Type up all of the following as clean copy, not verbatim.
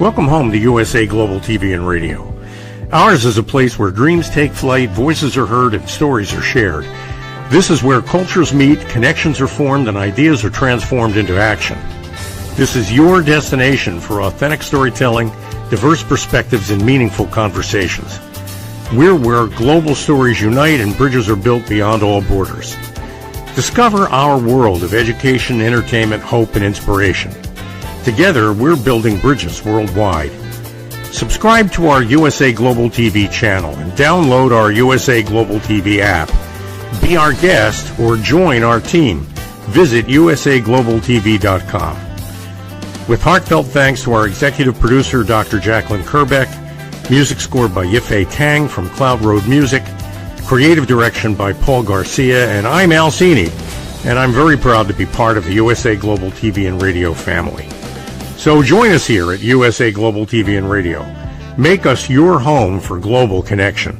Welcome home to USA Global TV and Radio. Ours is a place where dreams take flight, voices are heard, and stories are shared. This is where cultures meet, connections are formed, and ideas are transformed into action. This is your destination for authentic storytelling, diverse perspectives, and meaningful conversations. We're where global stories unite and bridges are built beyond all borders. Discover our world of education, entertainment, hope, and inspiration. Together, we're building bridges worldwide. Subscribe to our USA Global TV channel and download our USA Global TV app. Be our guest or join our team. Visit usaglobaltv.com. With heartfelt thanks to our executive producer, Dr. Jacqueline Kerbeck, music scored by Yifei Tang from Cloud Road Music, creative direction by Paul Garcia, and I'm Al Cini, and I'm very proud to be part of the USA Global TV and Radio family. So join us here at USA Global TV and Radio. Make us your home for global connection.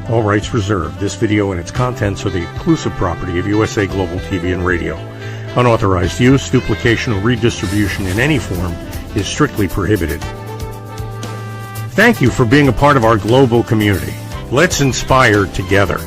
All rights reserved. This video and its contents are the exclusive property of USA Global TV and Radio. Unauthorized use, duplication, or redistribution in any form is strictly prohibited. Thank you for being a part of our global community. Let's inspire together.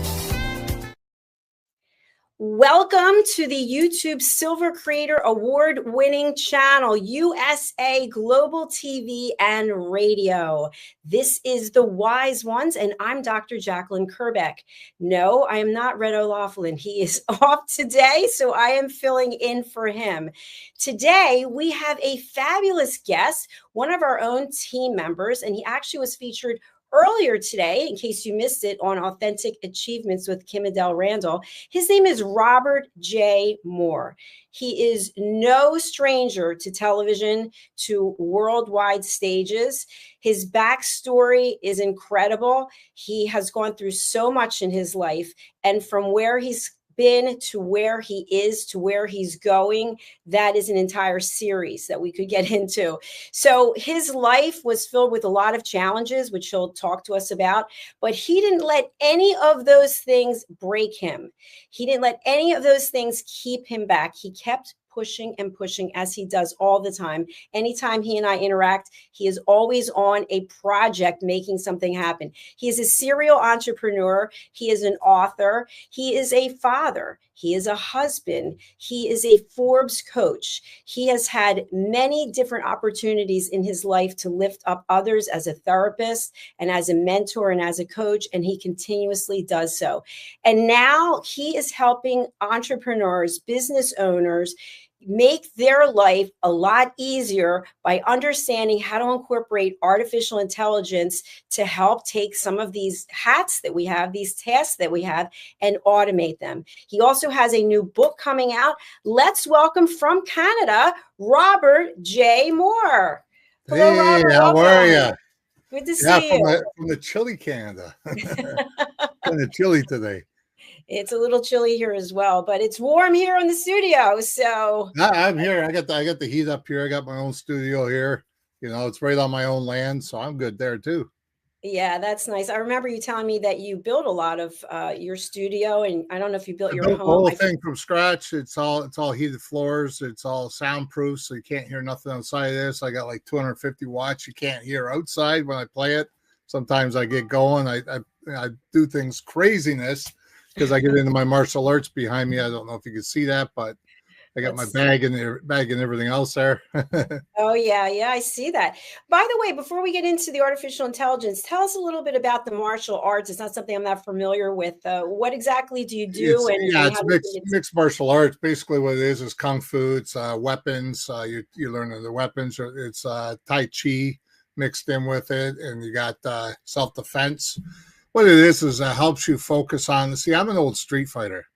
Welcome to the YouTube Silver Creator Award-winning channel, USA Global TV and Radio. This is The Wise Ones, and I'm Dr. Jacqueline Kerbeck. No, I am not Red O'Loughlin. He is off today, so I am filling in for him. Today, we have a fabulous guest, one of our own team members, and he actually was featured earlier today, in case you missed it, on Authentic Achievements with Kim Adele Randall. His name is Robert J. Moore. He is no stranger to television, to worldwide stages. His backstory is incredible. He has gone through so much in his life, and from where he's been to where he is to where he's going, that is an entire series that we could get into. So his life was filled with a lot of challenges, which he'll talk to us about, but he didn't let any of those things break him. He didn't let any of those things keep him back. He kept pushing and pushing, as he does all the time. Anytime he and I interact, he is always on a project making something happen. He is a serial entrepreneur. He is an author. He is a father. He is a husband. He is a Forbes coach. He has had many different opportunities in his life to lift up others as a therapist and as a mentor and as a coach, and he continuously does so. And now he is helping entrepreneurs, business owners, make their life a lot easier by understanding how to incorporate artificial intelligence to help take some of these hats that we have, these tasks that we have, and automate them. He also has a new book coming out. Let's welcome from Canada, Robert J. Moore. Hello, hey, Robert, how are you? Good to see you. From the chilly Canada. Kind of chilly today. It's a little chilly here as well, but it's warm here in the studio. So I'm here. I got the heat up here. I got my own studio here. You know, it's right on my own land, so I'm good there too. Yeah, that's nice. I remember you telling me that you built a lot of your studio, and I don't know if you built your home. The whole thing from scratch. It's all heated floors. It's all soundproof, so you can't hear nothing outside of this. I got like 250 watts. You can't hear outside when I play it. Sometimes I get going. I do things craziness, because I get into my martial arts behind me. I don't know if you can see that, but I got my bag and everything else there. Oh, yeah. Yeah, I see that. By the way, before we get into the artificial intelligence, tell us a little bit about the martial arts. It's not something I'm that familiar with. What exactly do you do? It's mixed martial arts. Basically what it is Kung Fu. It's weapons. You learn the weapons. It's Tai Chi mixed in with it, and you got self-defense. What it is it helps you focus on. See, I'm an old street fighter.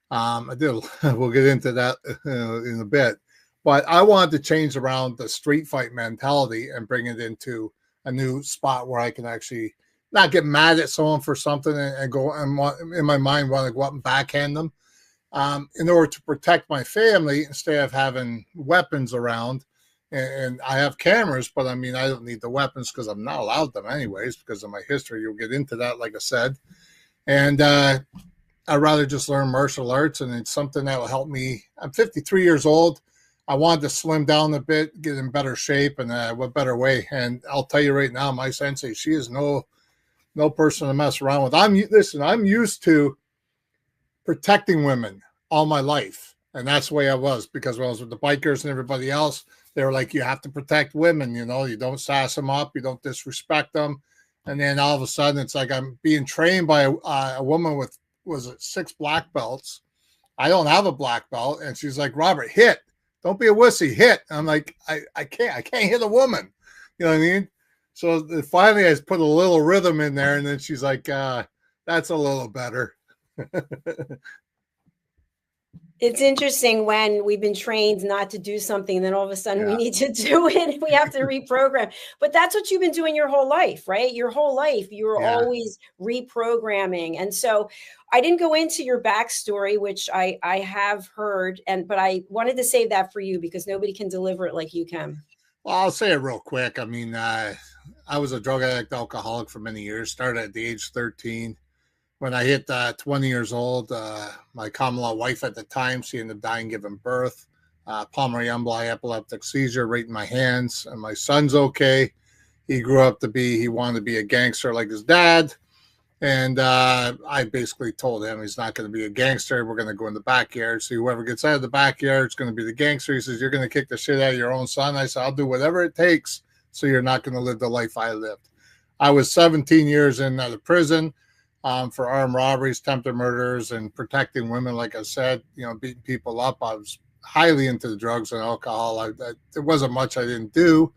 We'll get into that in a bit, but I wanted to change around the street fight mentality and bring it into a new spot where I can actually not get mad at someone for something and go and in my mind want to go up and backhand them. In order to protect my family, instead of having weapons around. And I have cameras, but I mean, I don't need the weapons because I'm not allowed them anyways because of my history. You'll get into that, like I said. And I'd rather just learn martial arts, and it's something that will help me. I'm 53 years old. I wanted to slim down a bit, get in better shape, and what better way? And I'll tell you right now, my sensei, she is no person to mess around with. I'm used to protecting women all my life. And that's the way I was, because when I was with the bikers and everybody else, they were like, you have to protect women, you know, you don't sass them up, you don't disrespect them. And then all of a sudden, it's like I'm being trained by a woman with, was it 6 black belts? I don't have a black belt. And she's like, Robert, hit. Don't be a wussy, hit. I'm like, I can't hit a woman. You know what I mean? So finally I put a little rhythm in there, and then she's like, that's a little better. It's interesting when we've been trained not to do something, and then all of a sudden we need to do it. We have to reprogram. But that's what you've been doing your whole life, right? Your whole life, you were always reprogramming. And so I didn't go into your backstory, which I have heard, but I wanted to save that for you because nobody can deliver it like you can. Well, I'll say it real quick. I mean, I was a drug addict, alcoholic for many years. Started at the age of 13. When I hit 20 years old, my common law wife at the time, she ended up dying giving birth. Pulmonary emboli, epileptic seizure right in my hands. And my son's okay. He grew up he wanted to be a gangster like his dad. And I basically told him he's not going to be a gangster. We're going to go in the backyard. See, whoever gets out of the backyard is going to be the gangster. He says, you're going to kick the shit out of your own son. I said, I'll do whatever it takes so you're not going to live the life I lived. I was 17 years in the prison for armed robberies, attempted murders, and protecting women. Like I said, you know, beating people up. I was highly into the drugs and alcohol. There wasn't much I didn't do.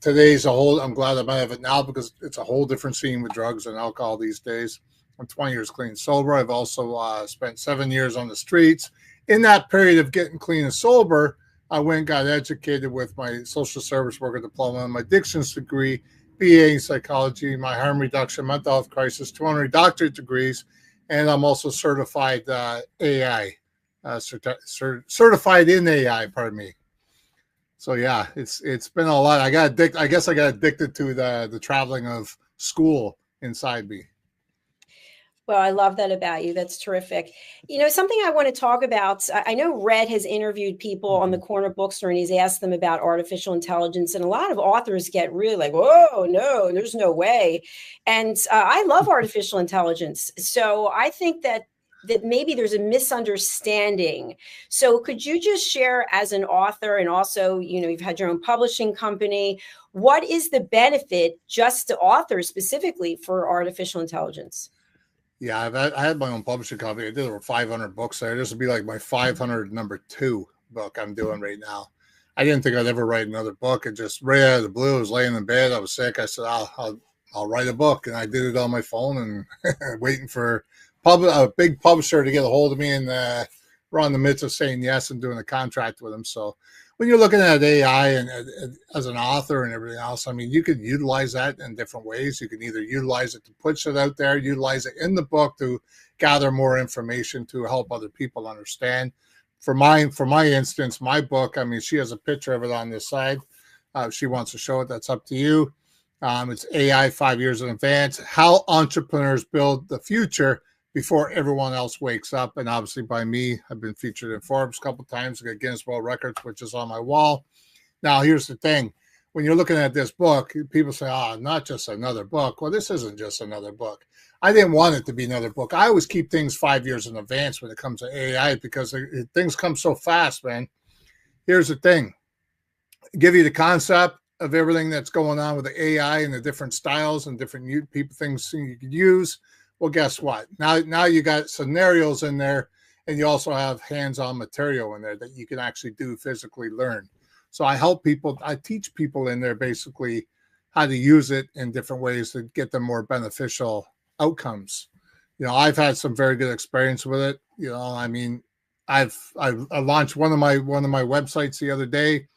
Today's I'm glad I'm out of it now, because it's a whole different scene with drugs and alcohol these days. I'm 20 years clean and sober. I've also spent 7 years on the streets. In that period of getting clean and sober, I went and got educated with my social service worker diploma and my addictions degree, BA in psychology, my harm reduction, mental health crisis, 200 doctorate degrees, and I'm also certified AI, certified in AI, pardon me. So yeah, it's been a lot. I guess I got addicted to the traveling of school inside me. Well, I love that about you. That's terrific. You know, something I want to talk about. I know Red has interviewed people on the corner bookstore, and he's asked them about artificial intelligence. And a lot of authors get really like, whoa, no, there's no way. And I love artificial intelligence. So I think that maybe there's a misunderstanding. So could you just share, as an author, and also, you know, you've had your own publishing company, what is the benefit just to authors specifically for artificial intelligence? Yeah, I had my own publishing company. I did over 500 books there. This would be like my 500 number 2 book I'm doing right now. I didn't think I'd ever write another book. It just right out of the blue. I was laying in bed. I was sick. I said, I'll write a book. And I did it on my phone and waiting for a big publisher to get a hold of me. And we're on the midst of saying yes and doing a contract with them. So when you're looking at AI and as an author and everything else, I mean, you could utilize that in different ways. You can either utilize it to push it out there, utilize it in the book to gather more information to help other people understand. For my instance, my book, I mean, she has a picture of it on this side. If she wants to show it, that's up to you. It's AI 5 years in advance, how entrepreneurs build the future before everyone else wakes up. And obviously by me, I've been featured in Forbes a couple of times, I got Guinness World Records, which is on my wall. Now, here's the thing. When you're looking at this book, people say, not just another book. Well, this isn't just another book. I didn't want it to be another book. I always keep things 5 years in advance when it comes to AI, because things come so fast, man. Here's the thing. Give you the concept of everything that's going on with the AI and the different styles and different things you could use. Well, guess what? Now you got scenarios in there, and you also have hands-on material in there that you can actually do physically learn. So I teach people in there basically how to use it in different ways to get them more beneficial outcomes. You know, I've had some very good experience with it. You know, I mean, I launched one of my websites the other day.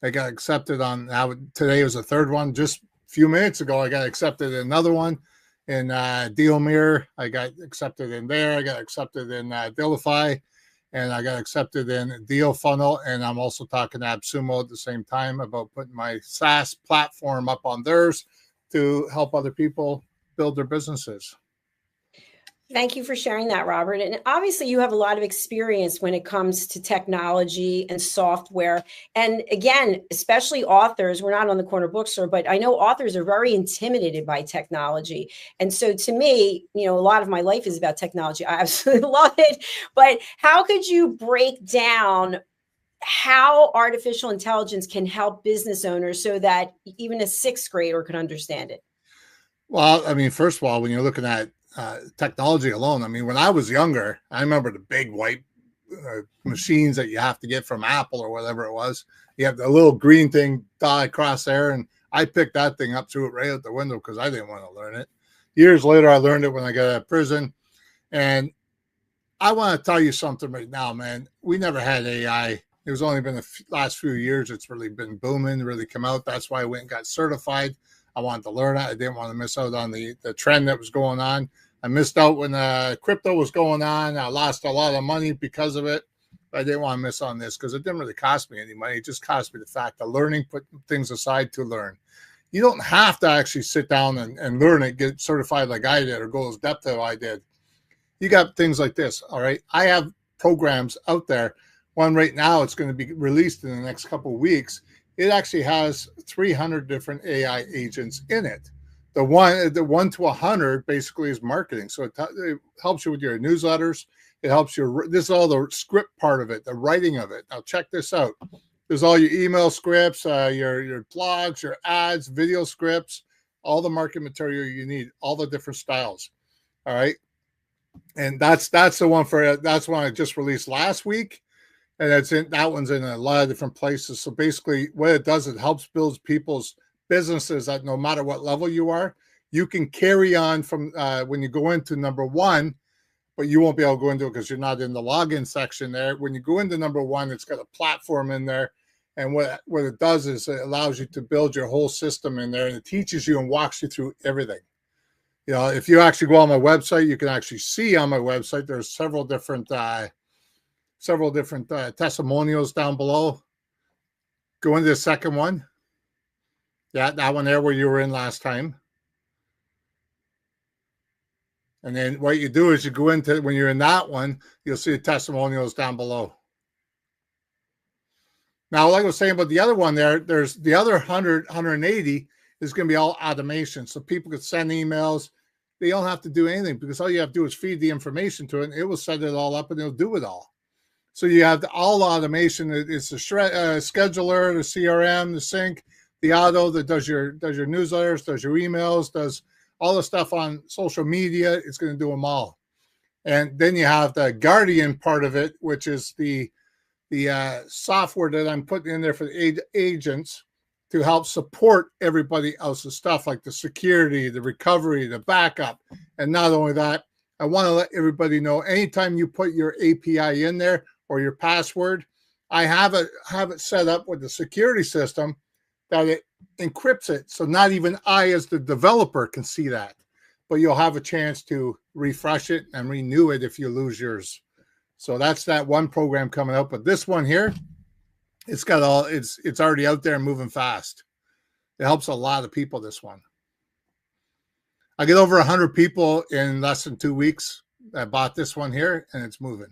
I got accepted on today was the third one. Just a few minutes ago, I got accepted in another one. In Dealmere, I got accepted in there. I got accepted in Dealify, and I got accepted in Deal Funnel. And I'm also talking to AppSumo at the same time about putting my SaaS platform up on theirs to help other people build their businesses. Thank you for sharing that, Robert. And obviously, you have a lot of experience when it comes to technology and software. And again, especially authors, we're not on the corner bookstore, but I know authors are very intimidated by technology. And so to me, a lot of my life is about technology. I absolutely love it. But how could you break down how artificial intelligence can help business owners so that even a sixth grader can understand it? Well, I mean, first of all, when you're looking at technology alone, I mean, when I was younger, I remember the big white machines that you have to get from Apple or whatever it was. You have the little green thing dot across there, and I picked that thing up, threw it right out the window because I didn't want to learn it. Years later, I learned it when I got out of prison. And I want to tell you something right now, man. We never had AI. It was only been the last few years it's really been booming, really come out. That's why I went and got certified. I wanted to learn it. I didn't want to miss out on the trend that was going on. I missed out when crypto was going on. I lost a lot of money because of it. I didn't want to miss on this because it didn't really cost me any money. It just cost me the fact of learning, put things aside to learn. You don't have to actually sit down and learn it, get certified like I did or go as depth as I did. You got things like this, all right? I have programs out there. One right now, it's going to be released in the next couple of weeks. It actually has 300 different AI agents in it. The one to 100 basically is marketing. So it helps you with your newsletters. It helps you. This is all the script part of it, the writing of it. Now check this out. There's all your email scripts, your blogs, your ads, video scripts, all the market material you need, all the different styles. All right. And that's the one that's one I just released last week. And that one's in a lot of different places. So basically what it does, it helps build people's businesses that no matter what level you are, you can carry on from when you go into number one, but you won't be able to go into it because you're not in the login section there. When you go into number one, it's got a platform in there. And what it does is it allows you to build your whole system in there, and it teaches you and walks you through everything. If you actually go on my website, you can actually see on my website, there's several different testimonials down below. Go into the second one. Yeah, that one there where you were in last time. And then what you do is you go into, when you're in that one, you'll see the testimonials down below. Now, like I was saying about the other one there's the other 180 is going to be all automation. So people could send emails. They don't have to do anything because all you have to do is feed the information to it, and it will set it all up and it'll do it all. So you have all automation. It's the scheduler, the CRM, the sync, the auto that does your newsletters, does your emails, does all the stuff on social media. It's going to do them all. And then you have the Guardian part of it, which is the software that I'm putting in there for the agents to help support everybody else's stuff, like the security, the recovery, the backup. And not only that, I want to let everybody know anytime you put your API in there or your password, I have it set up with the security system that it encrypts it. So not even I as the developer can see that, but you'll have a chance to refresh it and renew it if you lose yours. So that's that one program coming out. But this one here, it's already out there and moving fast. It helps a lot of people, this one. I get over 100 people in less than 2 weeks that bought this one here, and it's moving.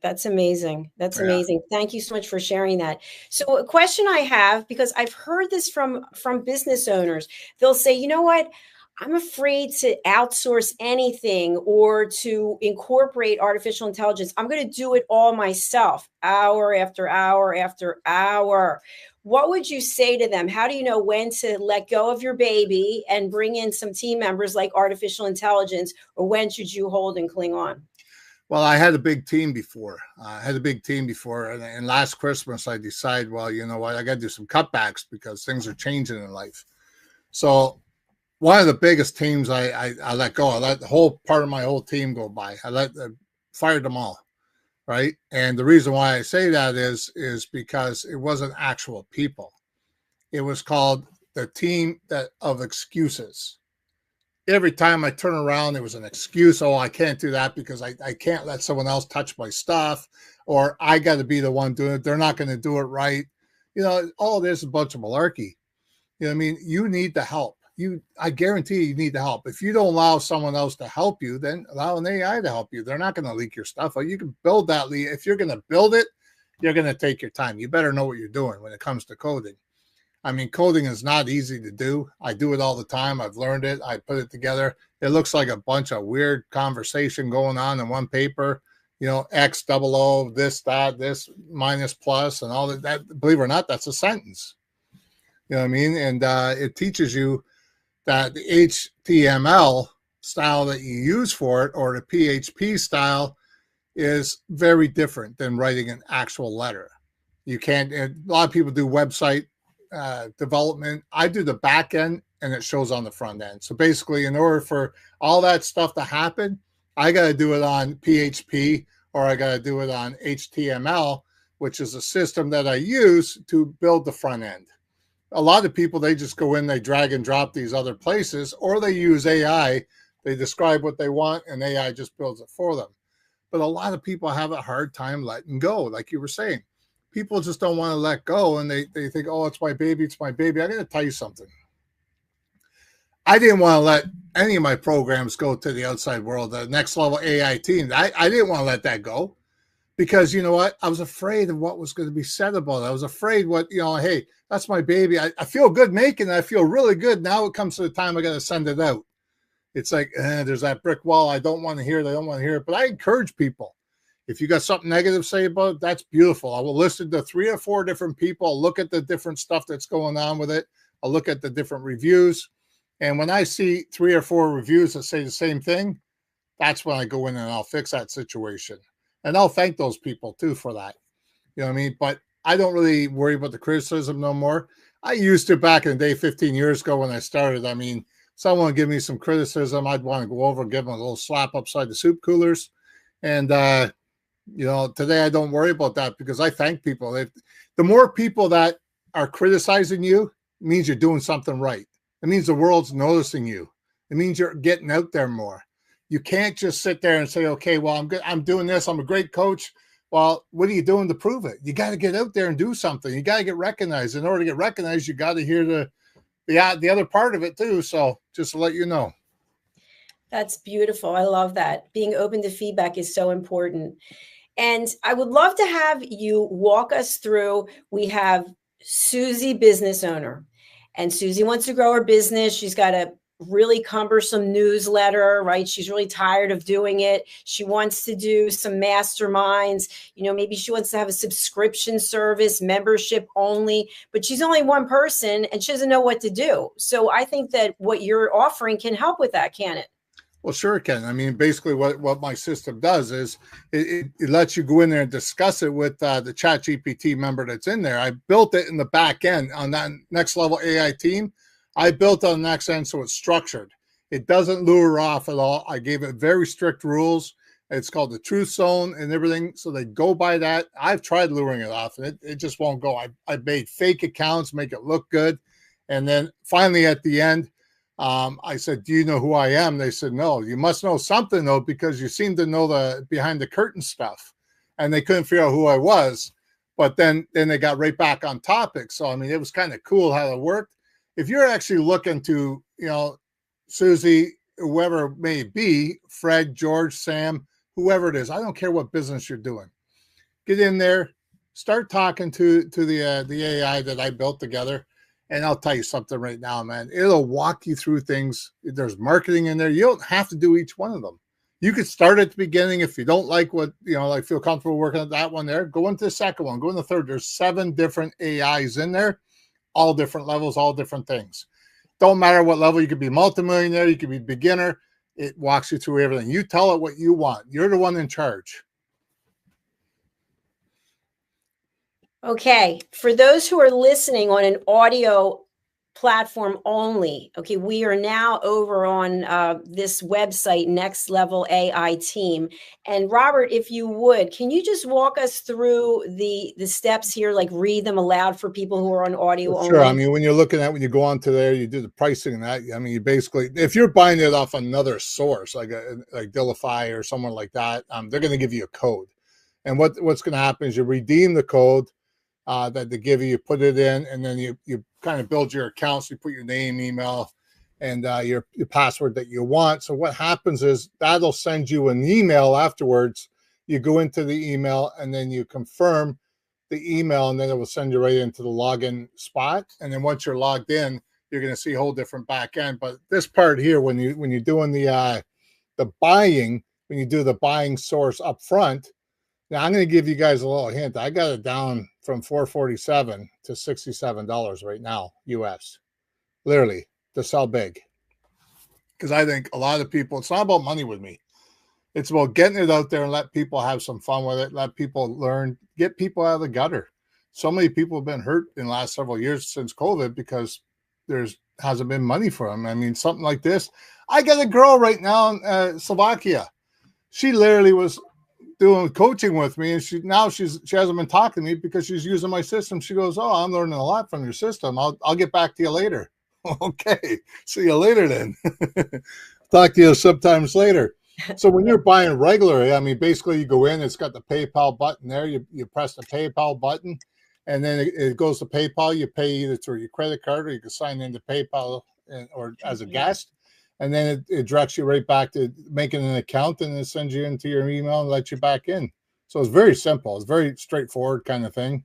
That's amazing. That's amazing. Thank you so much for sharing that. So a question I have, because I've heard this from business owners, they'll say, you know what? I'm afraid to outsource anything or to incorporate artificial intelligence. I'm going to do it all myself, hour after hour after hour. What would you say to them? How do you know when to let go of your baby and bring in some team members like artificial intelligence, or when should you hold and cling on? Well, I had a big team before. And last Christmas, I decided, well, you know what? I got to do some cutbacks because things are changing in life. So one of the biggest teams I let go. I let the whole part of my whole team go by. I fired them all, right? And the reason why I say that is because it wasn't actual people. It was called the team of excuses. Every time I turn around, there was an excuse. Oh, I can't do that because I can't let someone else touch my stuff, or I got to be the one doing it. They're not going to do it right. All this is a bunch of malarkey. You know what I mean? You need the help. I guarantee you need the help. If you don't allow someone else to help you, then allow an AI to help you. They're not going to leak your stuff. Or you can build that lead. If you're going to build it, you're going to take your time. You better know what you're doing when it comes to coding. I mean, coding is not easy to do. I do it all the time. I've learned it. I put it together. It looks like a bunch of weird conversation going on in one paper. X, double O, this, that, this, minus, plus, and all that. Believe it or not, that's a sentence. You know what I mean? And it teaches you that the HTML style that you use for it, or the PHP style, is very different than writing an actual letter. You can't. A lot of people do website development. I do the back end, and it shows on the front end. So basically, in order for all that stuff to happen, I got to do it on PHP, or I got to do it on HTML, which is a system that I use to build the front end. A lot of people, they just go in, they drag and drop these other places, or they use AI. They describe what they want, and AI just builds it for them. But a lot of people have a hard time letting go, like you were saying. People just don't want to let go, and they think, oh, it's my baby, it's my baby. I got to tell you something. I didn't want to let any of my programs go to the outside world, the next level AI team. I didn't want to let that go, because you know what? I was afraid of what was going to be said about it. I was afraid hey, that's my baby. I feel good making it. I feel really good. Now it comes to the time I got to send it out. It's like, there's that brick wall. I don't want to hear it. I don't want to hear it. But I encourage people. If you got something negative to say about it, that's beautiful. I will listen to 3 or 4 different people. I'll look at the different stuff that's going on with it. I'll look at the different reviews. And when I see 3 or 4 reviews that say the same thing, that's when I go in and I'll fix that situation. And I'll thank those people too for that. You know what I mean? But I don't really worry about the criticism no more. I used to back in the day, 15 years ago when I started. I mean, someone would give me some criticism, I'd want to go over and give them a little slap upside the soup coolers. And, today I don't worry about that, because I thank people. The more people that are criticizing you, it means you're doing something right. It means the world's noticing you. It means you're getting out there more. You can't just sit there and say, okay, well, I'm good. I'm doing this. I'm a great coach. Well, what are you doing to prove it? You got to get out there and do something. You got to get recognized. In order to get recognized, you got to hear the other part of it too. So just to let you know. That's beautiful. I love that. Being open to feedback is so important. And I would love to have you walk us through. We have Susie, business owner, and Susie wants to grow her business. She's got a really cumbersome newsletter, right? She's really tired of doing it. She wants to do some masterminds. Maybe she wants to have a subscription service, membership only, but she's only one person and she doesn't know what to do. So I think that what you're offering can help with that, can it? Well, sure it can. I mean, basically what my system does is it lets you go in there and discuss it with the ChatGPT member that's in there. I built it in the back end on that next level AI team. I built on the next end so it's structured. It doesn't lure off at all. I gave it very strict rules. It's called the truth zone and everything. So they go by that. I've tried luring it off and it just won't go. I made fake accounts, make it look good. And then finally at the end, I said, do you know who I am? They said, no. You must know something, though, because you seem to know the behind the curtain stuff. And they couldn't figure out who I was. But then they got right back on topic. So, I mean, it was kind of cool how it worked. If you're actually looking to, Susie, whoever it may be, Fred, George, Sam, whoever it is, I don't care what business you're doing. Get in there, start talking to the AI that I built together. And I'll tell you something right now, man. It'll walk you through things. There's marketing in there. You don't have to do each one of them. You could start at the beginning. If you don't like what, feel comfortable working at that one there, go into the second one, go into the third. There's 7 different AIs in there, all different levels, all different things. Don't matter what level. You could be multimillionaire. You could be beginner. It walks you through everything. You tell it what you want. You're the one in charge. Okay, for those who are listening on an audio platform only, okay, we are now over on this website, Next Level AI Team. And Robert, if you would, can you just walk us through the steps here, like read them aloud for people who are on audio only? Sure. I mean, when you go on to there, you do the pricing and that. I mean, you basically, if you're buying it off another source, like Dilify or someone like that, they're going to give you a code. And what's going to happen is you redeem the code that they give you, put it in, and then you kind of build your accounts. You put your name, email, and your password that you want. So what happens is that'll send you an email afterwards. You go into the email and then you confirm the email, and then it will send you right into the login spot. And then once you're logged in, you're going to see a whole different back end. But this part here, when you're doing the buying, when you do the buying source up front, now I'm going to give you guys a little hint. I got it down from $447 to $67 right now, US, literally, to sell big. Because I think a lot of people, it's not about money with me. It's about getting it out there and let people have some fun with it. Let people learn, get people out of the gutter. So many people have been hurt in the last several years since COVID because there's hasn't been money for them. I mean, something like this. I got a girl right now in Slovakia. She literally was doing coaching with me, and she hasn't been talking to me because she's using my system. She goes, "Oh, I'm learning a lot from your system. I'll get back to you later." Okay, see you later then. Talk to you sometimes later. So when you're buying regularly, I mean, basically you go in, it's got the PayPal button there. You press the PayPal button, and then it goes to PayPal. You pay either through your credit card, or you can sign into PayPal or as a guest. And then it directs you right back to making an account, and it sends you into your email and lets you back in. So it's very simple. It's very straightforward kind of thing.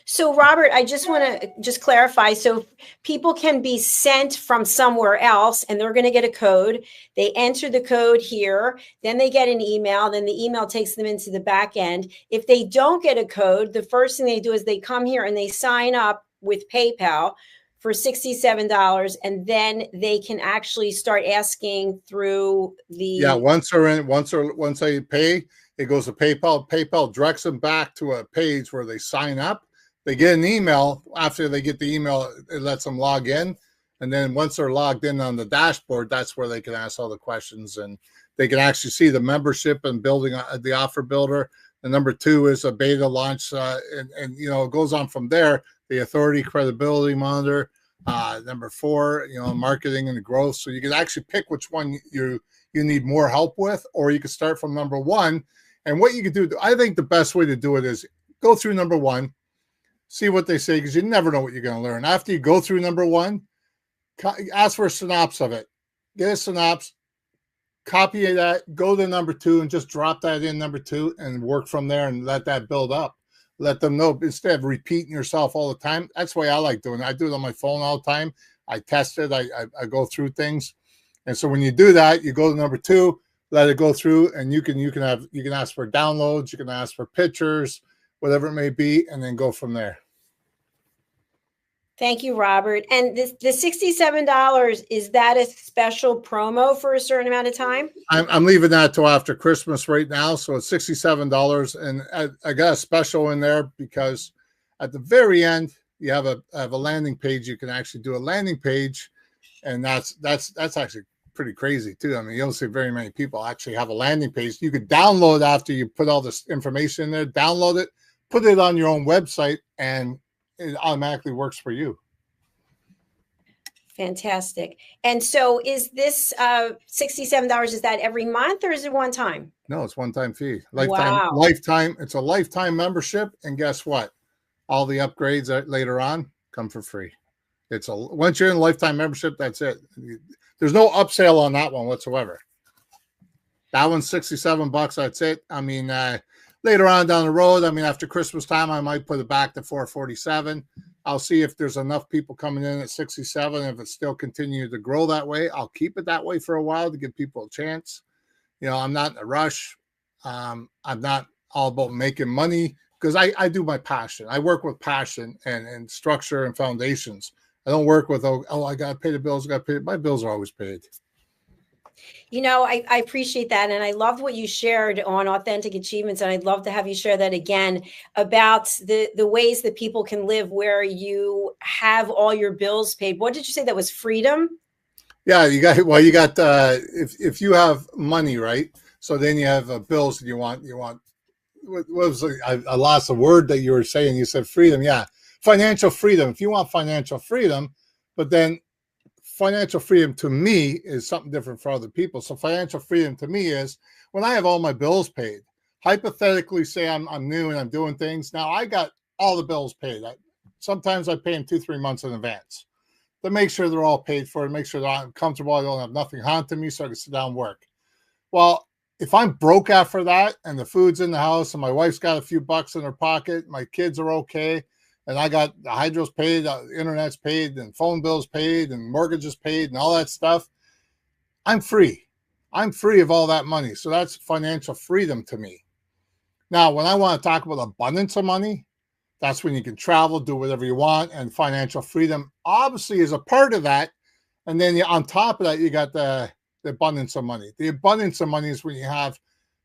So, Robert, I just want to just clarify. So people can be sent from somewhere else, and they're going to get a code. They enter the code here, then they get an email, then the email takes them into the back end. If they don't get a code, the first thing they do is they come here and they sign up with PayPal for $67, and then they can actually start asking through the once they pay, it goes to PayPal. PayPal directs them back to a page where they sign up. They get an email. After they get the email, it lets them log in, and then once they're logged in on the dashboard, that's where they can ask all the questions, and they can actually see the membership and building the offer builder. And number 2 is a beta launch, and it goes on from there. The authority credibility monitor. Number 4, marketing and growth. So you can actually pick which one you need more help with, or you can start from number 1. And what you can do, I think the best way to do it is go through number 1, see what they say, because you never know what you're going to learn. After you go through number 1, ask for a synopsis of it. Get a synopsis, copy that, go to number 2, and just drop that in number 2 and work from there and let that build up. Let them know, instead of repeating yourself all the time. That's the way I like doing it. I do it on my phone all the time. I test it. I go through things. And so when you do that, you go to number 2, let it go through, and you can ask for downloads, you can ask for pictures, whatever it may be, and then go from there. Thank you, Robert. And the $67, is that a special promo for a certain amount of time? I'm leaving that till after Christmas right now. So it's $67, and I got a special in there because at the very end you have a landing page. You can actually do a landing page, and that's actually pretty crazy too. I mean, you don't see very many people actually have a landing page. You could download after you put all this information in there. Download it, put it on your own website, and it automatically works for you. Fantastic. And so is this $67, is that every month, or is it one time? No, it's one-time fee. Wow. Lifetime. It's a lifetime membership. And guess what? All the upgrades later on come for free. Once you're in a lifetime membership, that's it. There's no upsell on that one whatsoever. That one's $67. That's it. I mean, later on down the road, I mean, after Christmas time, I might put it back to $447. I'll see if there's enough people coming in at 67. If it still continues to grow that way, I'll keep it that way for a while to give people a chance. I'm not in a rush. I'm not all about making money, because I do my passion. I work with passion and structure and foundations. I don't work with, I got to pay the bills. My bills are always paid. I appreciate that. And I loved what you shared on authentic achievements. And I'd love to have you share that again about the ways that people can live where you have all your bills paid. What did you say that was freedom? Yeah, you got if you have money, right? So then you have bills that you want, what was I lost the word that you were saying. You said freedom. Yeah. Financial freedom. If you want financial freedom, but then financial freedom to me is something different for other people. So financial freedom to me is when I have all my bills paid. Hypothetically, say I'm new and I'm doing things. Now I got all the bills paid. Sometimes I pay them 2-3 months in advance. to make sure they're all paid for, to make sure that I'm comfortable, I don't have nothing haunting me, so I can sit down and work. Well, if I'm broke after that and the food's in the house and my wife's got a few bucks in her pocket, my kids are okay, and I got the hydro's paid, the internet's paid, and phone bills paid, and mortgages paid, and all that stuff, I'm free. I'm free of all that money. So that's financial freedom to me. Now, when I want to talk about abundance of money, that's when you can travel, do whatever you want, and financial freedom obviously is a part of that. And then on top of that, you got the abundance of money. The abundance of money is when you have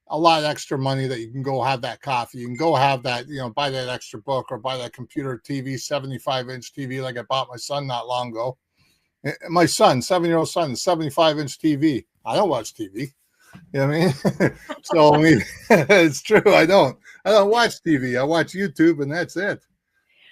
a lot of extra money that you can go have that coffee. You can go have that, buy that extra book or buy that computer TV, 75-inch TV like I bought my son not long ago. My son, 7-year-old son, 75-inch TV. I don't watch TV. You know what I mean? So, it's true. I don't watch TV. I watch YouTube and that's it.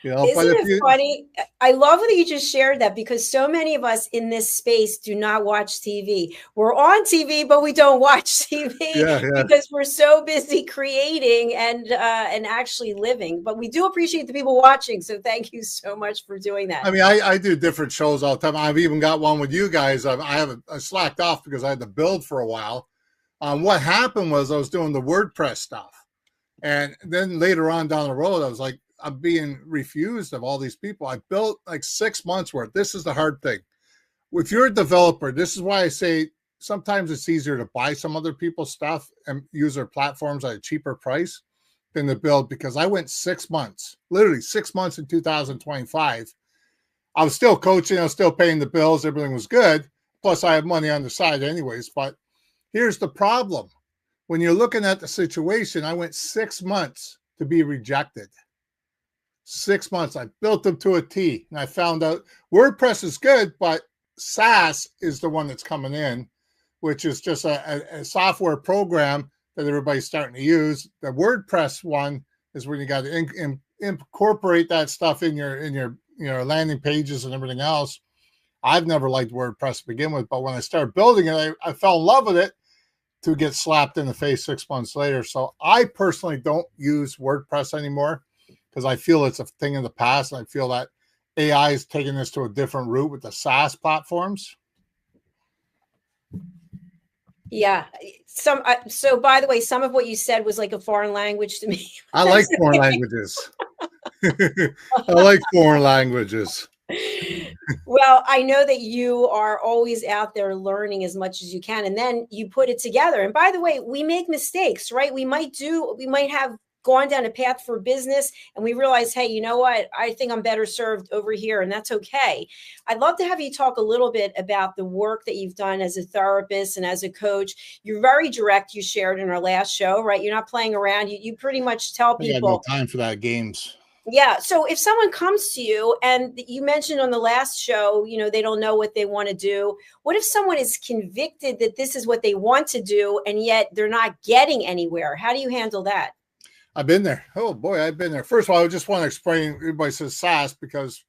Isn't it funny? I love that you just shared that, because so many of us in this space do not watch TV. We're on TV, but we don't watch TV because we're so busy creating and actually living. But we do appreciate the people watching. So thank you so much for doing that. I mean, I do different shows all the time. I've even got one with you guys. I slacked off because I had to build for a while. What happened was I was doing the WordPress stuff. And then later on down the road, I was like, I'm being refused of all these people. I built like 6 months worth. This is the hard thing. If you're a developer, this is why I say sometimes it's easier to buy some other people's stuff and use their platforms at a cheaper price than to build, because I went 6 months, literally 6 months in 2025. I was still coaching. I was still paying the bills. Everything was good. Plus I have money on the side anyways. But here's the problem. When you're looking at the situation, I went 6 months to be rejected. 6 months. I built them to a T, and I found out WordPress is good, but SaaS is the one that's coming in, which is just a software program that everybody's starting to use. The WordPress one is when you got to incorporate that stuff in your landing pages and everything else. I've never liked WordPress to begin with, but when I started building it, I fell in love with it, to get slapped in the face 6 months later. So I personally don't use WordPress anymore, because I feel it's a thing of the past. And I feel that AI is taking this to a different route with the SaaS platforms. Yeah. So by the way, some of what you said was like a foreign language to me. I like foreign languages. I like foreign languages. Well, I know that you are always out there learning as much as you can, and then you put it together. And by the way, we make mistakes, right? We might have gone down a path for business and we realize, hey, you know what? I think I'm better served over here, and that's okay. I'd love to have you talk a little bit about the work that you've done as a therapist and as a coach. You're very direct. You shared in our last show, right? You're not playing around. You pretty much tell people. I got no time for that games. Yeah. So if someone comes to you, and you mentioned on the last show, they don't know what they want to do. What if someone is convicted that this is what they want to do, and yet they're not getting anywhere? How do you handle that? I've been there. Oh boy, I've been there. First of all, I just want to explain, everybody says SaaS because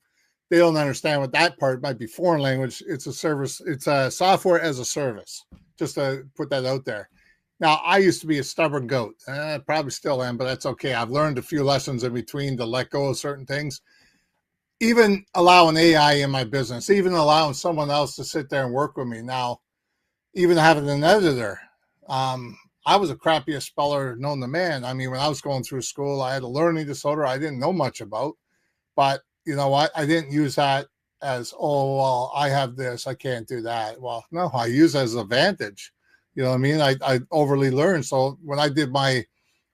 they don't understand what that part might be. Foreign language. It's a service. It's a software as a service, just to put that out there. Now, I used to be a stubborn goat. Probably still am, but that's okay. I've learned a few lessons in between to let go of certain things. Even allowing AI in my business, even allowing someone else to sit there and work with me. Now, even having an editor, I was the crappiest speller known to man. I mean, when I was going through school, I had a learning disorder I didn't know much about. But you know what? I didn't use that as, oh, well, I have this, I can't do that. Well, no, I use it as an advantage. You know what I mean? I overly learned. So when I did my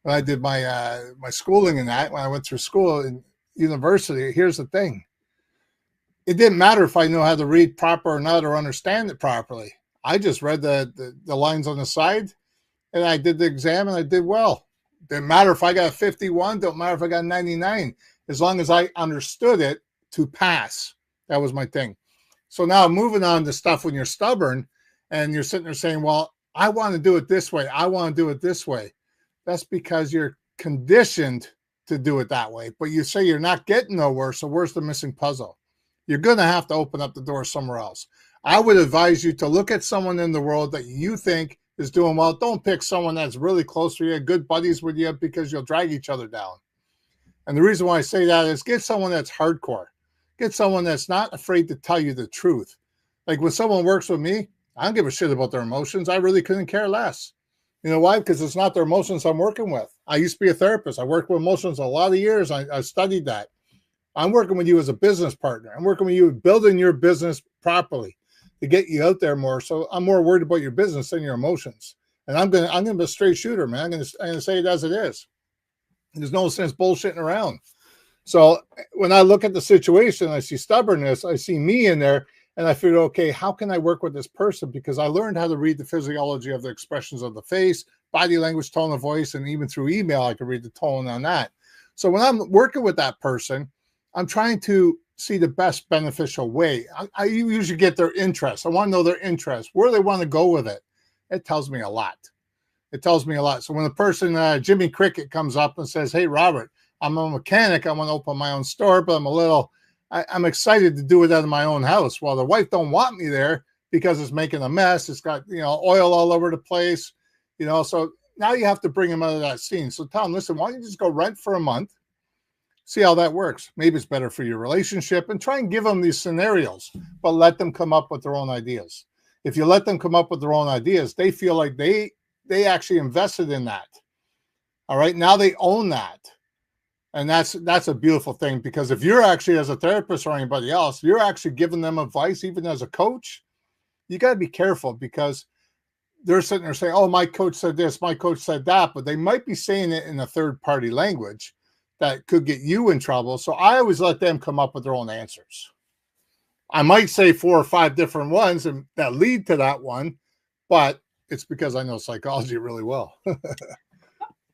my schooling in that, when I went through school in university, here's the thing. It didn't matter if I knew how to read proper or not, or understand it properly. I just read the lines on the side, and I did the exam, and I did well. Didn't matter if I got a 51, don't matter if I got 99, as long as I understood it to pass. That was my thing. So now moving on to stuff when you're stubborn and you're sitting there saying, well, I want to do it this way. I want to do it this way. That's because you're conditioned to do it that way. But you say you're not getting nowhere, so where's the missing puzzle? You're going to have to open up the door somewhere else. I would advise you to look at someone in the world that you think is doing well. Don't pick someone that's really close to you, good buddies with you, because you'll drag each other down. And the reason why I say that is get someone that's hardcore. Get someone that's not afraid to tell you the truth. Like when someone works with me, I don't give a shit about their emotions. I really couldn't care less. You know why? Because it's not their emotions I'm working with. I used to be a therapist. I worked with emotions a lot of years. I studied that. I'm working with you as a business partner. I'm working with you building your business properly to get you out there more. So I'm more worried about your business than your emotions. And I'm gonna be a straight shooter, man. I'm gonna say it as it is. There's no sense bullshitting around. So when I look at the situation, I see stubbornness, I see me in there, and I figure, okay, how can I work with this person? Because I learned how to read the physiology of the expressions of the face, body language, tone of voice, and even through email, I can read the tone on that. So when I'm working with that person, I'm trying to see the best beneficial way. I usually get their interest. I want to know their interest, where they want to go with it. It tells me a lot. It tells me a lot. So when the person, Jimmy Cricket, comes up and says, hey, Robert, I'm a mechanic. I want to open my own store, but I'm excited to do it out of my own house. Well, the wife don't want me there because it's making a mess. It's got, oil all over the place, so now you have to bring him out of that scene. So tell him, listen, why don't you just go rent for a month? See how that works. Maybe it's better for your relationship, and try and give them these scenarios, but let them come up with their own ideas. If you let them come up with their own ideas, they feel like they actually invested in that. All right. Now they own that. And that's a beautiful thing, because if you're actually, as a therapist or anybody else, you're actually giving them advice, even as a coach, you got to be careful, because they're sitting there saying, oh, my coach said this, my coach said that, but they might be saying it in a third party language that could get you in trouble. So I always let them come up with their own answers. I might say 4 or 5 different ones and that lead to that one, but it's because I know psychology really well.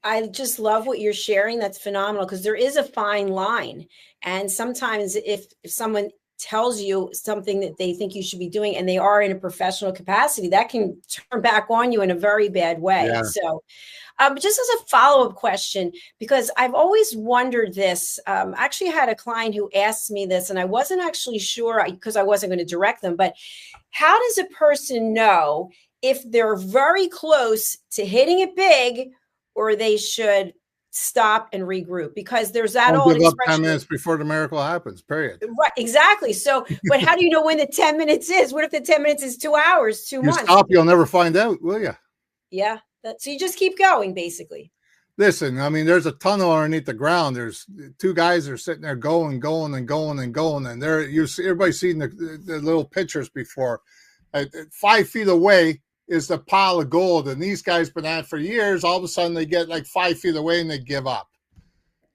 I just love what you're sharing. That's phenomenal, because there is a fine line. And sometimes if someone tells you something that they think you should be doing and they are in a professional capacity, that can turn back on you in a very bad way. Yeah. So just as a follow-up question, because I've always wondered this, I actually had a client who asked me this, and I wasn't actually sure because I wasn't going to direct them, but how does a person know if they're very close to hitting it big, or they should stop and regroup? Because there's that old expression. Give up 10 minutes before the miracle happens, period. Right, exactly. So, but how do you know when the 10 minutes is? What if the 10 minutes is 2 hours, 2 months? You stop, you'll never find out, will you? Yeah. So you just keep going, basically. Listen, I mean, there's a tunnel underneath the ground. There's 2 guys are sitting there going, and there everybody's seen the little pictures before. 5 feet away is the pile of gold, and these guys been at it for years. All of a sudden, they get like 5 feet away and they give up.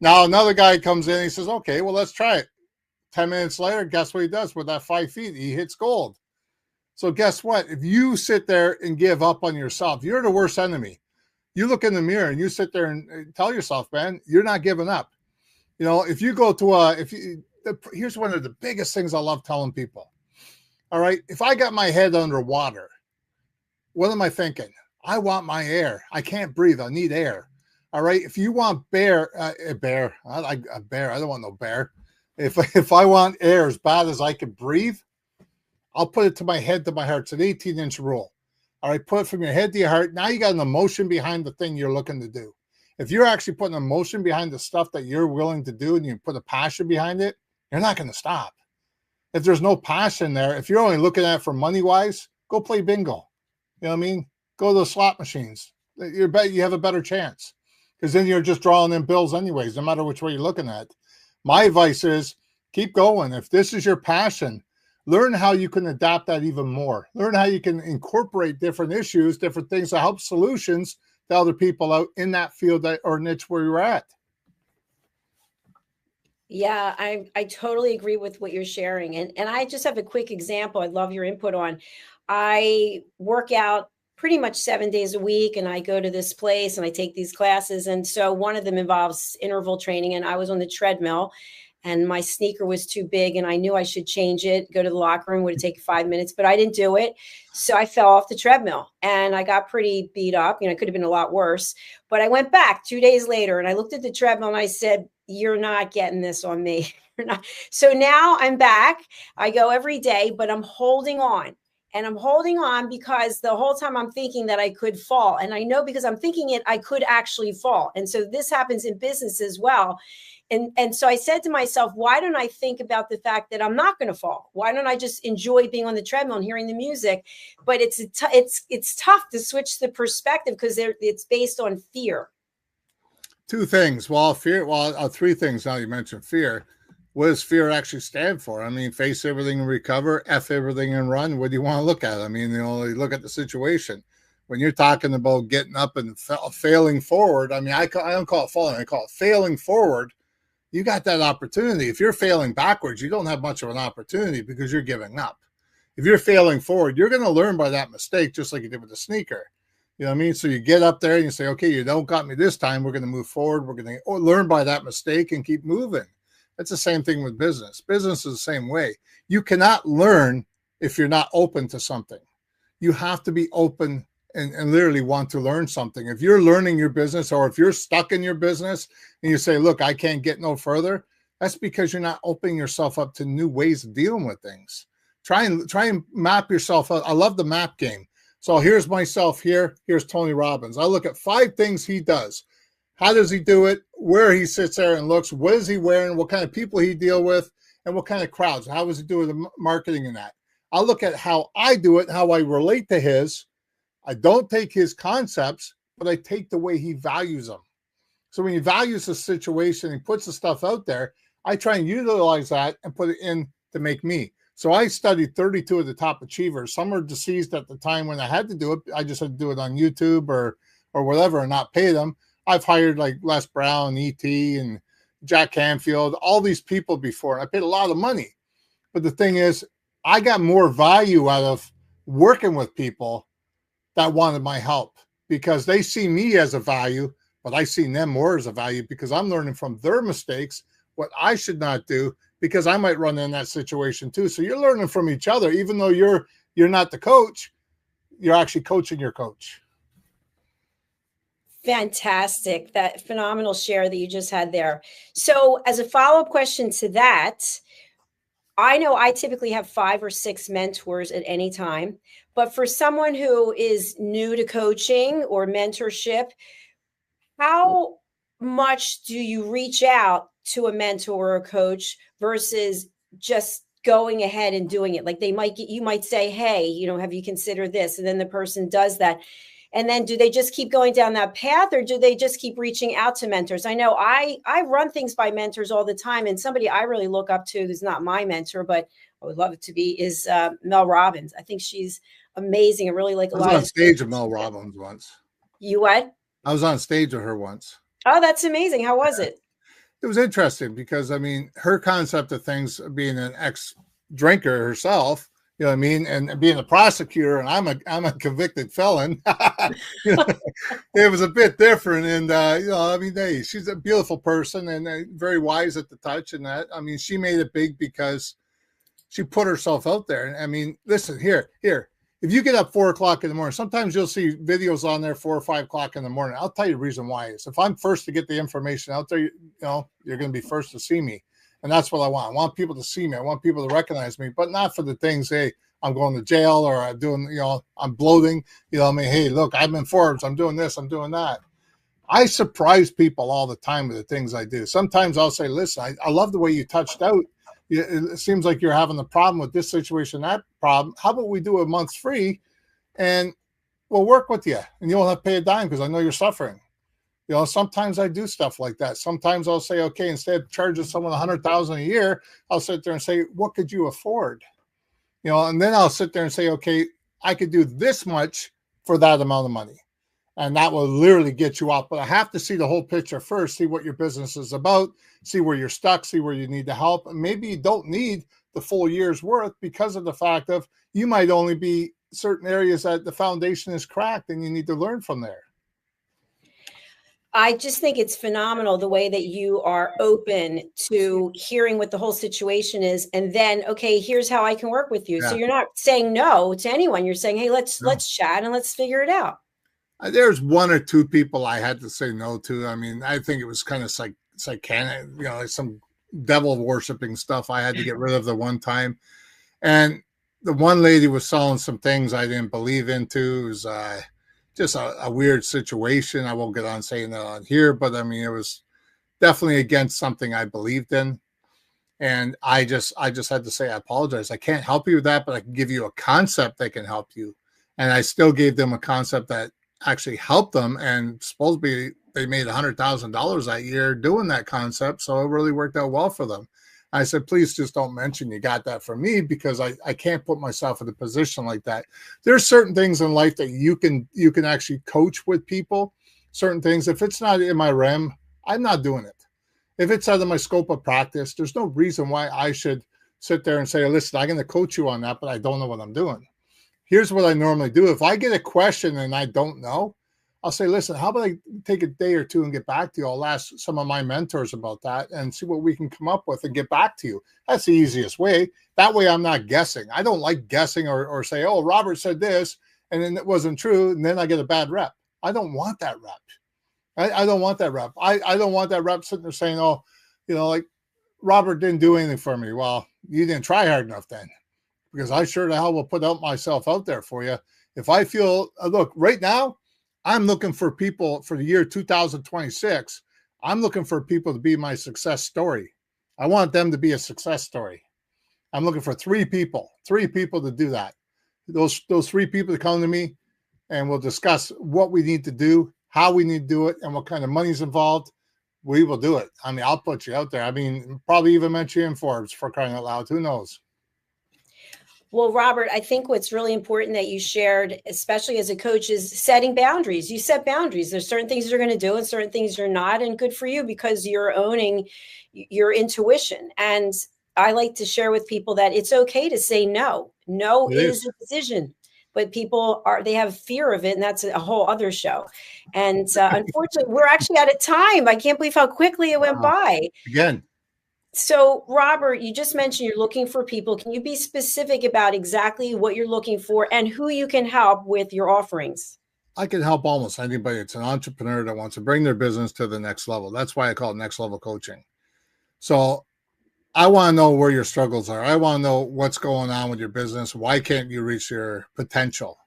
Now another guy comes in and he says, okay, well, let's try it. 10 minutes later, guess what he does with that 5 feet? He hits gold. So guess what? If you sit there and give up on yourself, you're the worst enemy. You look in the mirror and you sit there and tell yourself, man, you're not giving up. If you go to here's one of the biggest things I love telling people. All right. If I got my head underwater, what am I thinking? I want my air. I can't breathe. I need air. All right. If you want a bear, I like a bear. I don't want no bear. If I want air as bad as I can breathe, I'll put it to my head, to my heart. It's an 18-inch rule. All right. Put it from your head to your heart. Now you got an emotion behind the thing you're looking to do. If you're actually putting emotion behind the stuff that you're willing to do, and you put a passion behind it, you're not going to stop. If there's no passion there, if you're only looking at it for money wise, go play bingo. You know what I mean? Go to the slot machines. You have a better chance, because then you're just drawing in bills anyways, no matter which way you're looking at. My advice is keep going. If this is your passion, learn how you can adapt that even more. Learn how you can incorporate different issues, different things to help solutions to other people out in that field or niche where you're at. Yeah, I totally agree with what you're sharing. And I just have a quick example I'd love your input on. I work out pretty much 7 days a week, and I go to this place and I take these classes. And so one of them involves interval training, and I was on the treadmill and my sneaker was too big, and I knew I should change it, go to the locker room, would have taken 5 minutes, but I didn't do it. So I fell off the treadmill and I got pretty beat up. It could have been a lot worse, but I went back 2 days later and I looked at the treadmill and I said, you're not getting this on me. You're not. So now I'm back. I go every day, but I'm holding on. And I'm holding on because the whole time I'm thinking that I could fall. And I know because I'm thinking it, I could actually fall. And so this happens in business as well. And so I said to myself, why don't I think about the fact that I'm not going to fall? Why don't I just enjoy being on the treadmill and hearing the music? But it's tough to switch the perspective because it's based on fear. Two things. Well, fear. Well, three things. Now you mentioned fear. What does fear actually stand for? I mean, face everything and recover, F everything and run. What do you want to look at? I mean, you look at the situation. When you're talking about getting up and failing forward, I mean, I don't call it falling. I call it failing forward. You got that opportunity. If you're failing backwards, you don't have much of an opportunity because you're giving up. If you're failing forward, you're going to learn by that mistake, just like you did with the sneaker. You know what I mean? So you get up there and you say, okay, you don't got me this time. We're going to move forward. We're going to learn by that mistake and keep moving. That's the same thing with business. Business is the same way. You cannot learn if you're not open to something. You have to be open and literally want to learn something. If you're learning your business, or if you're stuck in your business and you say, look, I can't get no further, that's because you're not opening yourself up to new ways of dealing with things. Try and map yourself out. I love the map game. So here's myself here. Here's Tony Robbins. I look at 5 things he does. How does he do it? Where he sits there and looks. What is he wearing? What kind of people he deal with? And what kind of crowds? How does he do the marketing in that? I look at how I do it, how I relate to his. I don't take his concepts, but I take the way he values them. So when he values the situation and puts the stuff out there, I try and utilize that and put it in to make me. So I studied 32 of the top achievers. Some are deceased at the time when I had to do it. I just had to do it on YouTube or whatever and not pay them. I've hired like Les Brown, E.T., and Jack Canfield, all these people before, and I paid a lot of money. But the thing is, I got more value out of working with people that wanted my help because they see me as a value, but I see them more as a value because I'm learning from their mistakes what I should not do because I might run in that situation too. So you're learning from each other, even though you're not the coach, you're actually coaching your coach. Fantastic. That phenomenal share that you just had there. So as a follow-up question to that, I know I typically have 5 or 6 mentors at any time, but for someone who is new to coaching or mentorship, how much do you reach out to a mentor or a coach versus just going ahead and doing it? Like you might say, hey, have you considered this? And then the person does that. And then do they just keep going down that path or do they just keep reaching out to mentors? I know I run things by mentors all the time. And somebody I really look up to who's not my mentor, but I would love it to be, is Mel Robbins. I think she's amazing. I really like a lot. I was on stage with Mel Robbins once. You what? I was on stage with her once. Oh, that's amazing. How was it? It was interesting because, I mean, her concept of things, being an ex-drinker herself, you know what I mean? And being a prosecutor, and I'm a convicted felon. It was a bit different. And, I mean, she's a beautiful person and very wise at the touch and that. I mean, she made it big because she put herself out there. And I mean, listen, here, if you get up 4 o'clock in the morning, sometimes you'll see videos on there 4 or 5 o'clock in the morning. I'll tell you the reason why is if I'm first to get the information out there, you're going to be first to see me. And that's what I want. I want people to see me. I want people to recognize me, but not for the things, hey, I'm going to jail or I'm doing, I'm bloating. I mean, hey, look, I'm in Forbes. I'm doing this. I'm doing that. I surprise people all the time with the things I do. Sometimes I'll say, listen, I love the way you touched out. It seems like you're having a problem with this situation, that problem. How about we do a month free and we'll work with you and you won't have to pay a dime because I know you're suffering. Sometimes I do stuff like that. Sometimes I'll say, okay, instead of charging someone $100,000 a year, I'll sit there and say, what could you afford? And then I'll sit there and say, okay, I could do this much for that amount of money. And that will literally get you off. But I have to see the whole picture first, see what your business is about, see where you're stuck, see where you need the help. And maybe you don't need the full year's worth because of the fact of you might only be certain areas that the foundation is cracked and you need to learn from there. I just think it's phenomenal the way that you are open to hearing what the whole situation is. And then, okay, here's how I can work with you. Yeah. So you're not saying no to anyone. You're saying, hey, let's chat and let's figure it out. There's 1 or 2 people I had to say no to. I mean, I think it was kind of psychotic, like some devil worshiping stuff I had to get rid of the one time. And the one lady was selling some things I didn't believe into. It was just a weird situation. I won't get on saying that on here, but I mean, it was definitely against something I believed in. And I just had to say, I apologize. I can't help you with that, but I can give you a concept that can help you. And I still gave them a concept that actually helped them. And supposedly they made $100,000 that year doing that concept. So it really worked out well for them. I said, please just don't mention you got that from me, because I can't put myself in a position like that. There's certain things in life that you can actually coach with people. Certain things, if it's not in my realm, I'm not doing it. If it's out of my scope of practice, there's no reason why I should sit there and say, listen, I'm going to coach you on that, but I don't know what I'm doing. Here's what I normally do. If I get a question and I don't know, I'll say, listen, how about I take a day or two and get back to you? I'll ask some of my mentors about that and see what we can come up with and get back to you. That's the easiest way. That way I'm not guessing. I don't like guessing or say, oh, Robert said this, and then it wasn't true, and then I get a bad rep. I don't want that rep. I don't want that rep. I don't want that rep sitting there saying, oh, like Robert didn't do anything for me. Well, you didn't try hard enough then, because I sure the hell will put myself out there for you. If I feel, look, right now, I'm looking for people for the year 2026. I'm looking for people to be my success story. I want them to be a success story. I'm looking for three people to do that. Those three people to come to me, and we'll discuss what we need to do, how we need to do it, and what kind of money's involved. We will do it. I mean, I'll put you out there. I mean, probably even mention you in Forbes, for crying out loud. Who knows? Well, Robert, I think what's really important that you shared, especially as a coach, is setting boundaries. You set boundaries. There's certain things you're going to do and certain things you're not. And good for you, because you're owning your intuition. And I like to share with people that it's okay to say no. No is a decision. But people they have fear of it, and that's a whole other show. And unfortunately, we're actually out of time. I can't believe how quickly it went by. Again. So, Robert, you just mentioned you're looking for people. Can you be specific about exactly what you're looking for and who you can help with your offerings? I can help almost anybody. It's an entrepreneur that wants to bring their business to the next level. That's why I call it next level coaching. So I want to know where your struggles are. I want to know what's going on with your business. Why can't you reach your potential?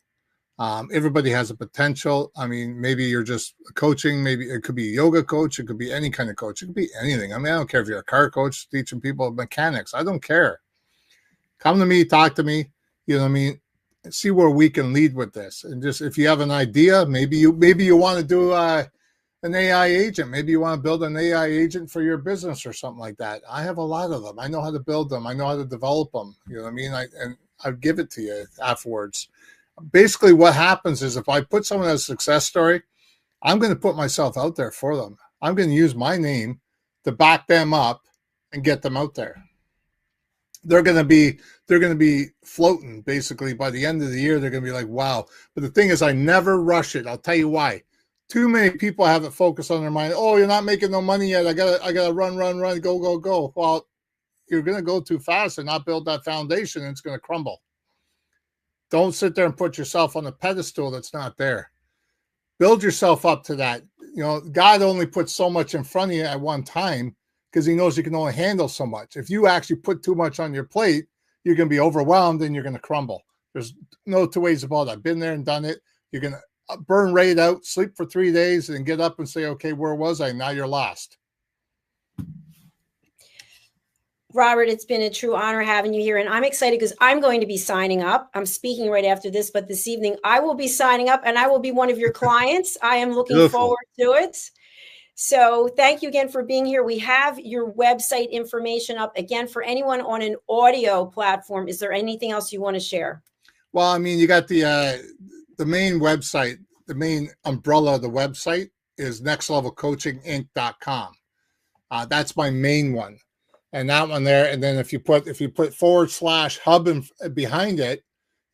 Everybody has a potential. I mean, maybe you're just coaching. Maybe it could be a yoga coach. It could be any kind of coach. It could be anything. I mean, I don't care if you're a car coach teaching people mechanics. I don't care. Come to me, talk to me. You know what I mean? See where we can lead with this. And just, if you have an idea, maybe you want to do an AI agent. Maybe you want to build an AI agent for your business or something like that. I have a lot of them. I know how to build them. I know how to develop them. You know what I mean? And I'll give it to you afterwards. Basically, what happens is, if I put someone as a success story, I'm going to put myself out there for them. I'm going to use my name to back them up and get them out there. They're going to be floating, basically. By the end of the year, they're going to be like, wow. But the thing is, I never rush it. I'll tell you why. Too many people have it focused on their mind. Oh, you're not making no money yet. I gotta run, go. Well, you're going to go too fast and not build that foundation, and it's going to crumble. Don't sit there and put yourself on a pedestal that's not there. Build yourself up to that. You know, God only puts so much in front of you at one time, because he knows you can only handle so much. If you actually put too much on your plate, you're going to be overwhelmed and you're going to crumble. There's no two ways about it. I've been there and done it. You're going to burn right out, sleep for 3 days, and get up and say, okay, where was I? Now you're lost. Robert, it's been a true honor having you here. And I'm excited because I'm going to be signing up. I'm speaking right after this, but this evening I will be signing up and I will be one of your clients. I am looking forward to it. So thank you again for being here. We have your website information up. Again, for anyone on an audio platform, is there anything else you want to share? Well, I mean, you got the main website, the main umbrella of the website is nextlevelcoachinginc.com. That's my main one. And that one there, and then if you put /hub behind it,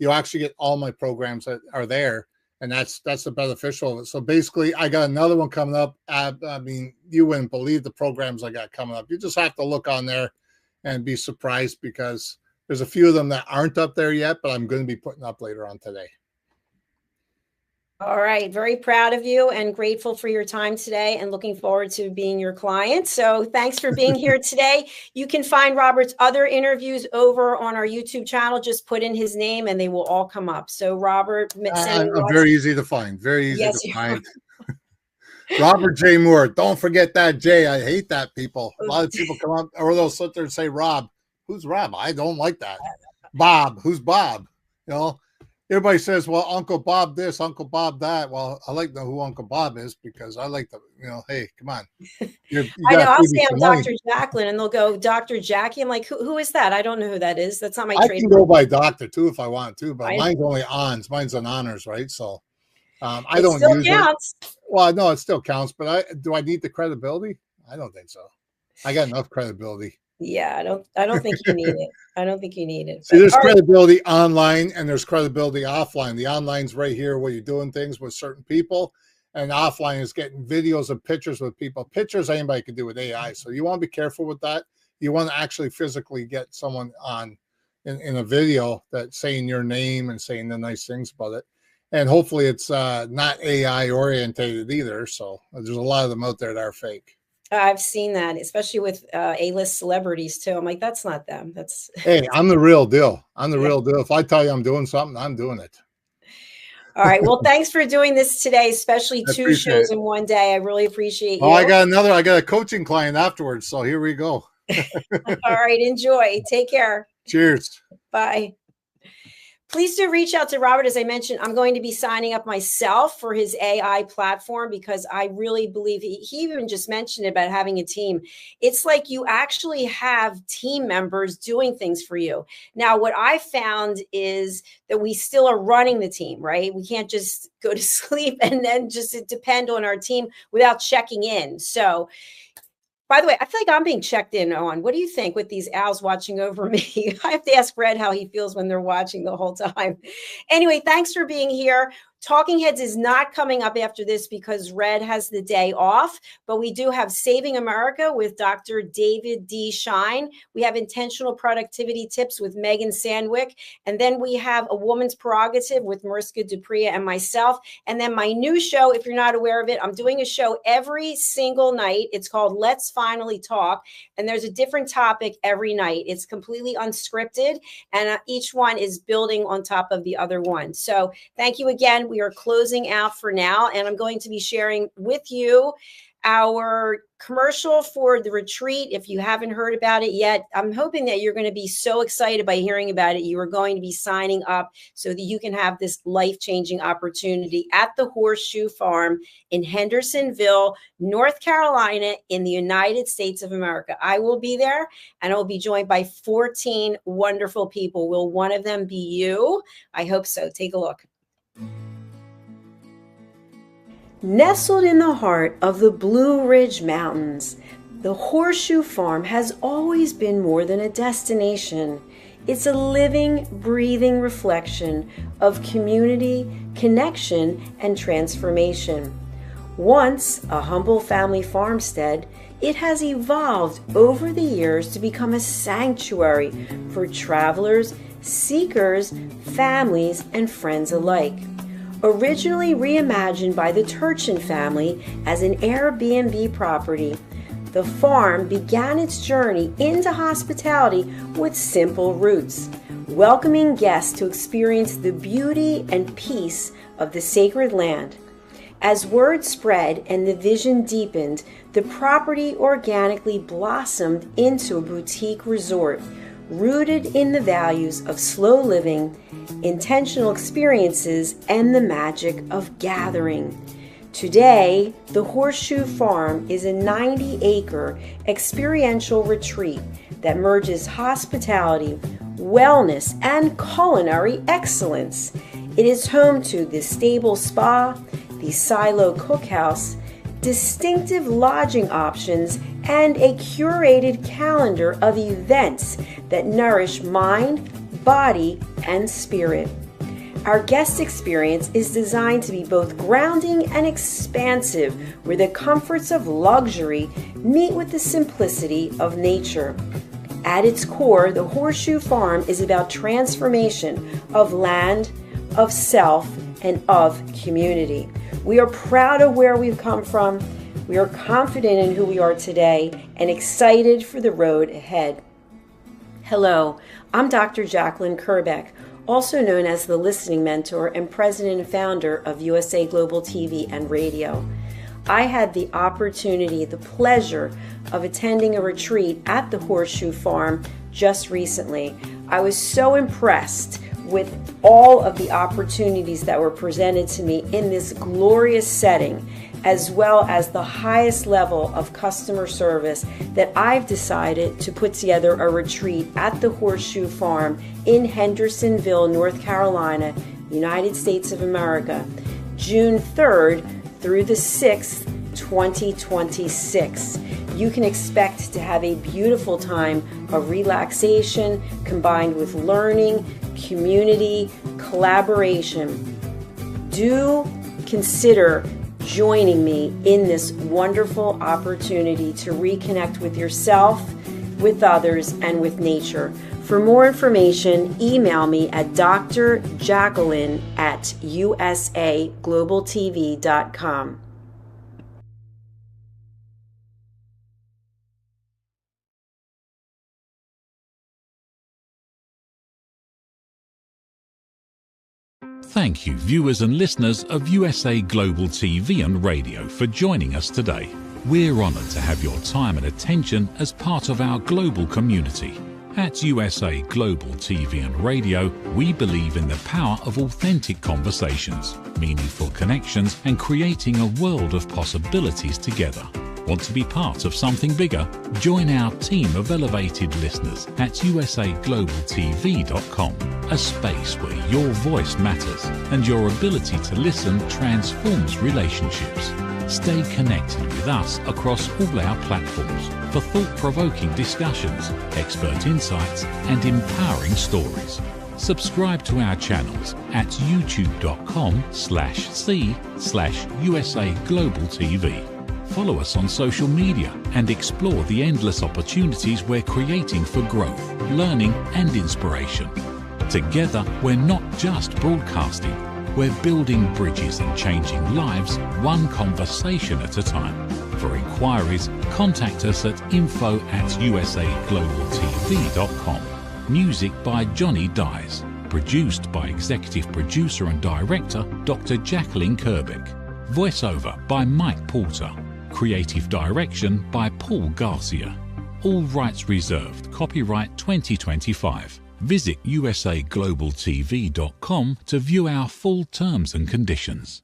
you'll actually get all my programs that are there, and that's the beneficial of it. So basically, I got another one coming up. I mean, you wouldn't believe the programs I got coming up. You just have to look on there and be surprised, because there's a few of them that aren't up there yet, but I'm going to be putting up later on today. All right. Very proud of you and grateful for your time today, and looking forward to being your client. So thanks for being here today. You can find Robert's other interviews over on our YouTube channel. Just put in his name and they will all come up. So Robert, I'm very easy to find. Very easy to find. Robert J. Moore. Don't forget that J. I hate that, people. A lot of people come up, or they'll sit there and say, Rob. Who's Rob? I don't like that. Bob. Who's Bob? You know, everybody says, well, Uncle Bob this, Uncle Bob that. Well, I like to know who Uncle Bob is because I like to, hey, come on. I know. I'll say I'm Dr. Jacqueline, and they'll go, Dr. Jackie. I'm like, who is that? I don't know who that is. That's not my trade. I can go by doctor too if I want to, but mine's only ons. Mine's on honors, right? So I don't use it. Well, no, it still counts, but do I need the credibility? I don't think so. I got enough credibility. Yeah, I don't think you need it. I don't think you need it. See, there's credibility online and there's credibility offline. The online's right here where you're doing things with certain people, and offline is getting videos and pictures with people. Pictures anybody can do with AI. So you want to be careful with that. You want to actually physically get someone on in a video that's saying your name and saying the nice things about it. And hopefully it's not AI orientated either. So there's a lot of them out there that are fake. I've seen that, especially with A-list celebrities too. I'm like, that's not them. Hey, I'm the real deal. I'm the real deal. If I tell you I'm doing something, I'm doing it. All right. Well, thanks for doing this today, especially 2 shows in one day. I really appreciate you. Oh, I got a coaching client afterwards. So here we go. All right. Enjoy. Take care. Cheers. Bye. Please do reach out to Robert. As I mentioned, I'm going to be signing up myself for his AI platform because I really believe he even just mentioned about having a team. It's like you actually have team members doing things for you. Now, what I found is that we still are running the team, right? We can't just go to sleep and then just depend on our team without checking in. So, by the way, I feel like I'm being checked in on. What do you think with these owls watching over me? I have to ask Red how he feels when they're watching the whole time. Anyway, thanks for being here. Talking Heads is not coming up after this because Red has the day off, but we do have Saving America with Dr. David D. Shine. We have Intentional Productivity Tips with Megan Sandwick. And then we have A Woman's Prerogative with Mariska Dupria and myself. And then my new show, if you're not aware of it, I'm doing a show every single night. It's called Let's Finally Talk. And there's a different topic every night. It's completely unscripted. And each one is building on top of the other one. So thank you again. We are closing out for now, and I'm going to be sharing with you our commercial for the retreat. If you haven't heard about it yet, I'm hoping that you're going to be so excited by hearing about it. You are going to be signing up so that you can have this life-changing opportunity at the Horseshoe Farm in Hendersonville, North Carolina, in the United States of America. I will be there, and I will be joined by 14 wonderful people. Will one of them be you? I hope so. Take a look. Nestled in the heart of the Blue Ridge Mountains, the Horseshoe Farm has always been more than a destination. It's a living, breathing reflection of community, connection, and transformation. Once a humble family farmstead, it has evolved over the years to become a sanctuary for travelers, seekers, families, and friends alike. Originally reimagined by the Turchin family as an Airbnb property, the farm began its journey into hospitality with simple roots, welcoming guests to experience the beauty and peace of the sacred land. As word spread and the vision deepened, the property organically blossomed into a boutique resort, rooted in the values of slow living, intentional experiences, and the magic of gathering. Today, the Horseshoe Farm is a 90-acre experiential retreat that merges hospitality, wellness, and culinary excellence. It is home to the Stable Spa, the Silo Cookhouse, distinctive lodging options, and a curated calendar of events that nourish mind, body, and spirit. Our guest experience is designed to be both grounding and expansive, where the comforts of luxury meet with the simplicity of nature. At its core, the Horseshoe Farm is about transformation of land, of self, and of community. We are proud of where we've come from. We are confident in who we are today and excited for the road ahead. Hello, I'm Dr. Jacqueline Kerbeck, also known as the Listening Mentor and President and Founder of USA Global TV and Radio. I had the opportunity, the pleasure of attending a retreat at the Horseshoe Farm just recently. I was so impressed with all of the opportunities that were presented to me in this glorious setting, as well as the highest level of customer service, that I've decided to put together a retreat at the Horseshoe Farm in Hendersonville, North Carolina, United States of America, June 3rd through the 6th, 2026. You can expect to have a beautiful time of relaxation combined with learning, community, collaboration. Do consider joining me in this wonderful opportunity to reconnect with yourself, with others, and with nature. For more information, email me at drjacqueline@usaglobaltv.com. Thank you, viewers and listeners of USA Global TV and Radio, for joining us today. We're honoured to have your time and attention as part of our global community. At USA Global TV and Radio, we believe in the power of authentic conversations, meaningful connections, and creating a world of possibilities together. Want to be part of something bigger? Join our team of elevated listeners at usaglobaltv.com, a space where your voice matters and your ability to listen transforms relationships. Stay connected with us across all our platforms for thought-provoking discussions, expert insights, and empowering stories. Subscribe to our channels at youtube.com/c/usaglobaltv. Follow us on social media and explore the endless opportunities we're creating for growth, learning, and inspiration. Together, we're not just broadcasting, we're building bridges and changing lives one conversation at a time. For inquiries, contact us at info@usaglobaltv.com. Music by Johnny Dies. Produced by Executive Producer and Director Dr. Jacqueline Kerbeck. Voiceover by Mike Porter. Creative Direction by Paul Garcia. All rights reserved. Copyright 2025. Visit usaglobaltv.com to view our full terms and conditions.